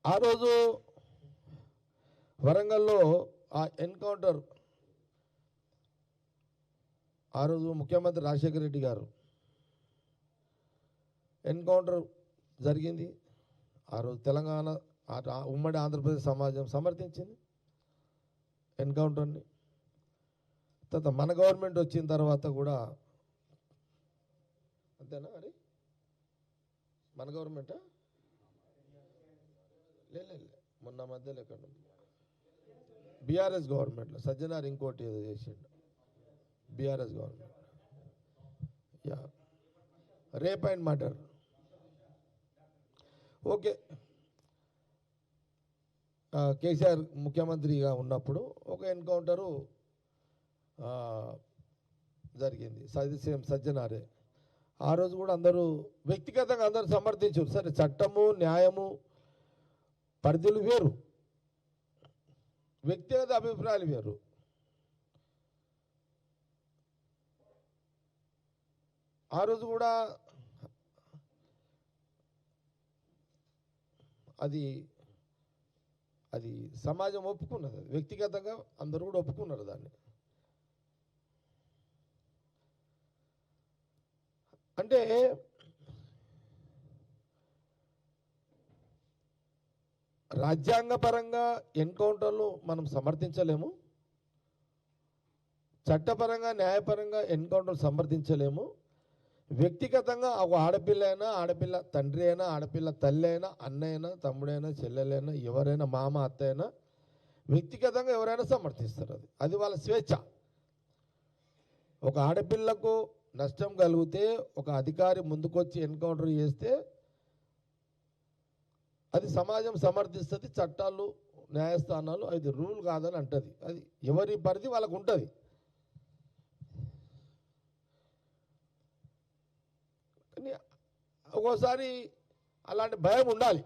ఆ రోజు వరంగల్లో ఆ ఎన్కౌంటర్ ఆ రోజు ముఖ్యమంత్రి రాజశేఖర రెడ్డి గారు ఎన్కౌంటర్ జరిగింది. ఆ రోజు తెలంగాణ ఉమ్మడి ఆంధ్రప్రదేశ్ సమాజం సమర్థించింది ఎన్కౌంటర్ని. తర్వాత మన గవర్నమెంట్ వచ్చిన తర్వాత కూడా అంతేనా మరి మన గవర్నమెంటా లే మొన్న మధ్యలో ఎక్కడ బీఆర్ఎస్ గవర్నమెంట్లో సజ్జనార్ ఇంకోటి ఏదో చేసిండు BRS government. Yeah rape and murder. Okay, KCR ముఖ్యమంత్రిగా ఉన్నప్పుడు ఒక ఎన్కౌంటరు జరిగింది, సేమ్ సజ్జనారే. ఆ రోజు కూడా అందరూ వ్యక్తిగతంగా అందరూ సమర్థించారు. సరే, చట్టము న్యాయము పరిధులు వేరు, వ్యక్తిగత అభిప్రాయాలు వేరు. ఆ రోజు కూడా అది అది సమాజం ఒప్పుకున్నది, అది వ్యక్తిగతంగా అందరూ కూడా ఒప్పుకున్నారు దాన్ని. అంటే రాజ్యాంగపరంగా ఎన్కౌంటర్లు మనం సమర్థించలేము, చట్టపరంగా న్యాయపరంగా ఎన్కౌంటర్ సమర్థించలేము. వ్యక్తిగతంగా ఒక ఆడపిల్ల అయినా, ఆడపిల్ల తండ్రి అయినా, ఆడపిల్ల తల్లి అయినా, అన్నైనా, తమ్ముడైనా, చెల్లెలైనా, ఎవరైనా, మామ అత్త అయినా, వ్యక్తిగతంగా ఎవరైనా సమర్థిస్తారు. అది వాళ్ళ స్వేచ్ఛ. ఒక ఆడపిల్లకు నష్టం కలిగితే ఒక అధికారి ముందుకొచ్చి ఎన్కౌంటర్ చేస్తే అది సమాజం సమర్థిస్తుంది. చట్టాలు న్యాయస్థానాలు అది రూల్ కాదని అంటది. అది ఎవరి పరిధి వాళ్ళకు ఉంటుంది. కానీ ఒక్కోసారి అలాంటి భయం ఉండాలి.